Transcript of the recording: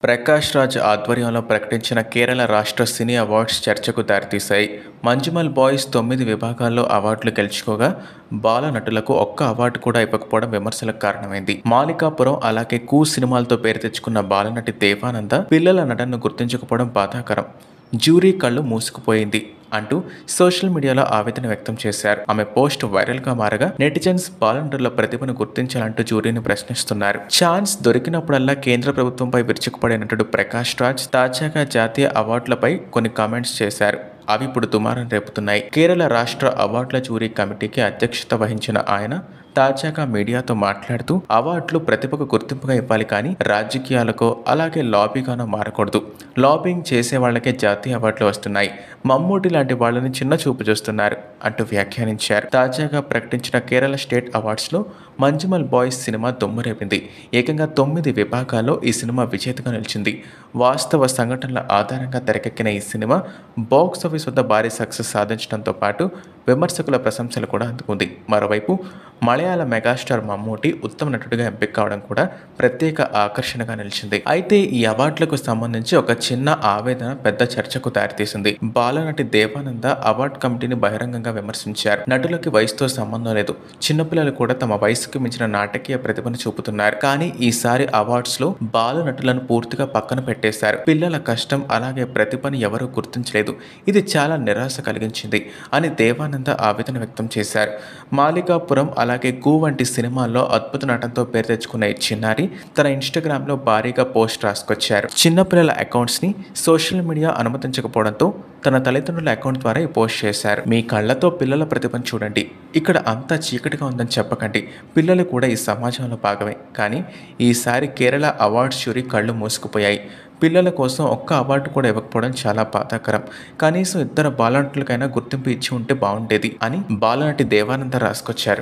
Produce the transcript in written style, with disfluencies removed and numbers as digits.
ప్రకాష్ రాజ్ ఆధ్వర్యంలో ప్రకటించిన కేరళ రాష్ట్ర సినీ అవార్డ్స్ చర్చకు దారితీశాయి. మంజుమల్ బాయ్స్ 9 విభాగాల్లో అవార్డులు గెలుచుకోగా బాల నటులకు ఒక్క అవార్డు కూడా ఇవ్వకపోవడం విమర్శలకు కారణమైంది. మాలికాపురం అలాగే కూ సినిమాలతో పేరు తెచ్చుకున్న బాలనటి దేవానంద పిల్లల నటనను గుర్తించకపోవడం బాధాకరం. జ్యూరీ కళ్ళు మూసుకుపోయింది అంటూ సోషల్ మీడియాలో ఆవేదన వ్యక్తం చేశారు. ఆమె పోస్ట్ వైరల్ గా మారగా నెటిజన్స్ బాలనటుల ప్రతిభను గుర్తించాలంటూ జ్యూరీని ప్రశ్నిస్తున్నారు. ఛాన్స్ దొరికినప్పుడల్లా కేంద్ర ప్రభుత్వంపై విరుచుకుపడే నటుడు ప్రకాష్ రాజ్ తాజాగా జాతీయ అవార్డులపై కొన్ని కామెంట్స్ చేశారు. అవి ఇప్పుడు దుమారం రేపుతున్నాయి. కేరళ రాష్ట్ర అవార్డుల జ్యూరీ కమిటీకి అధ్యక్షత వహించిన ఆయన తాజాగా మీడియాతో మాట్లాడుతూ అవార్డులు ప్రతిభకు గుర్తింపుగా ఇవ్వాలి, కానీ రాజకీయాలకో అలాగే లాబీగానో మారకూడదు. లాబింగ్ చేసే వాళ్ళకే జాతీయ అవార్డులు వస్తున్నాయి, మమ్మూటి లాంటి వాళ్ళని చిన్న చూపు చూస్తున్నారు అంటూ వ్యాఖ్యానించారు. తాజాగా ప్రకటించిన కేరళ స్టేట్ అవార్డ్స్లో మంజుమల్ బాయ్స్ సినిమా దుమ్మురేపింది. ఏకంగా 9 విభాగాల్లో ఈ సినిమా విజేతగా నిలిచింది. వాస్తవ సంఘటనల ఆధారంగా తెరకెక్కిన ఈ సినిమా బాక్స్ ఆఫీస్ వద్ద భారీ సక్సెస్ సాధించడంతో పాటు విమర్శకుల ప్రశంసలు కూడా అందుకుంది. మరోవైపు మలయాళ మెగాస్టార్ మమ్మూటి ఉత్తమ నటుడిగా ఎంపిక కావడం కూడా ప్రత్యేక ఆకర్షణగా నిలిచింది. అయితే ఈ అవార్డులకు సంబంధించి ఒక చిన్న ఆవేదన పెద్ద చర్చకు దారితీసింది. బాలనటి దేవానంద అవార్డు కమిటీని బహిరంగంగా విమర్శించారు. నటులకి వయసుతో సంబంధం లేదు, చిన్నపిల్లలు కూడా తమ వయసుకు మించిన నాటకీయ ప్రతిభను చూపుతున్నారు. కానీ ఈసారి అవార్డ్స్ లో బాల నటులను పూర్తిగా పక్కన పెట్టేశారు. పిల్లల కష్టం అలాగే ప్రతిభను ఎవరూ గుర్తించలేదు. ఇది చాలా నిరాశ కలిగించింది అని దేవానంద ఆవేదన వ్యక్తం చేశారు. మాలికాపురం అలాగే గు వంటి సినిమాల్లో అద్భుత నటనతో పేరు తెచ్చుకున్న ఈ చిన్నారి తన ఇన్స్టాగ్రామ్ లో భారీగా పోస్ట్ రాసుకొచ్చారు. చిన్నపిల్లల అకౌంట్స్ ని సోషల్ మీడియా అనుమతించకపోవడంతో తన తల్లిదండ్రుల అకౌంట్ ద్వారా ఈ పోస్ట్ చేశారు. మీ కళ్ళతో పిల్లల ప్రతిభను చూడండి, ఇక్కడ అంతా చీకటిగా ఉందని చెప్పకండి. పిల్లలు కూడా ఈ సమాజంలో భాగమే. కానీ ఈసారి కేరళ అవార్డ్స్ జ్యూరీ కళ్ళు మూసుకుపోయాయి. పిల్లల కోసం ఒక్క అవార్డు కూడా ఇవ్వకపోవడం చాలా బాధాకరం. కనీసం ఇద్దరు బాలనటులకైనా గుర్తింపు ఇచ్చి ఉంటే బాగుండేది అని బాలనటి దేవానంద రాసుకొచ్చారు.